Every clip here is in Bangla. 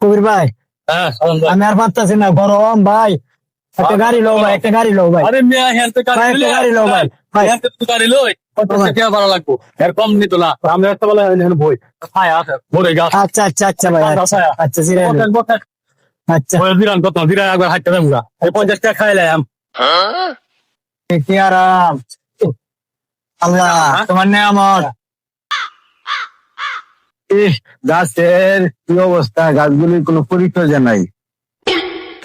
কবির ভাই হ্যাঁ সালাম ভাই। আমি আর পারতাছি না, গরম ভাই। একটা গাড়ি লো ভাই, একটা গাড়ি লো ভাই। আরে মিয়া হেলতে ভাই, একটা গাড়ি লো ভাই। ভাই, হেলতে তো গাড়ি লই কত ভাই। টাকা ভাড়া লাগবো এর কম নিত না আমরা একটা বলে হেন বই ছায়া আছে বড় গাছ আচ্ছা আচ্ছা আচ্ছা ভাই, ঠান্ডা আচ্ছা ছায়া। আচ্ছা জিরাই বসেন, নেন। বসেন। আচ্ছা ওই বিরান কত বিরান একবার হাঁটতে দেবো এই 50 টাকা খাইলাম। কি আরাম। আল্লাহ তোমার নেয়ামত। গাছের কি অবস্থা, গাছগুলির কোনো পরিচর্যা নাই।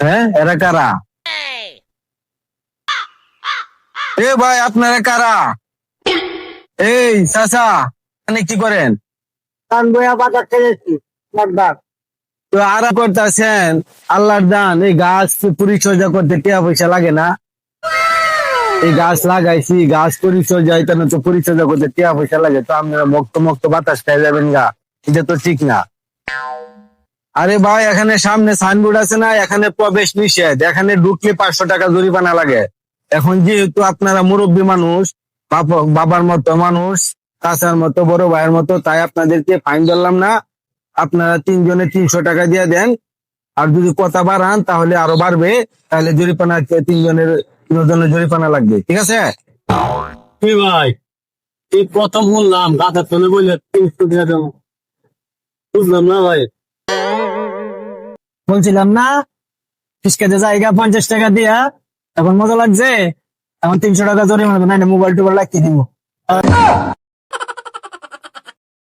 হ্যাঁ, এরা কারা? এ ভাই, আপনারা কারা? এই চাচা, এখানে কি করেন? কান বইয়া বাজার খেয়েছি একবার। তো আরাম করতেছেন, আল্লাহর দান। এই গাছ পরিচর্যা করতে টাকা পয়সা লাগে না? এই গাছ লাগাইছি, গাছ পরিচর্যা এটা তো পরিচর্যা করতে টাকা পয়সা লাগে। তো আপনারা মুক্ত মুক্ত বাতাস খাই যাবেন গা, এটা তো ঠিক না। আরে ভাই, এখানে সামনে সাইনবোর্ড আছে না, এখানে প্রবেশ নিষেধ, এখানে ঢুকলে 500 টাকা জরিমানা লাগে। এখন যেহেতু আপনারা মুরব্বী মানুষ, বাবার মতো মানুষ, চাচার মতো, বড় ভাইয়ের মতো, তাই আপনাদেরকে ফাইন ধরলাম না। আপনারা 3 জনে 300 টাকা দিয়ে দেন। আর যদি কথা বাড়ান তাহলে আরো বাড়বে, তাহলে জরিমানা 3 জনের জরিমানা লাগবে, ঠিক আছে? কি ভাই এই প্রথম শুনলাম গাছের তলে বললে 300 টাকা দেবো, বুঝলাম না ভাই। বলছিলাম না ফিসকাতে জায়গা 50 টাকা দিয়া, এখন মজা লাগছে। এখন 300 টাকা জরিমানা, না মোবাইল টোবাইল লাগতে দিব।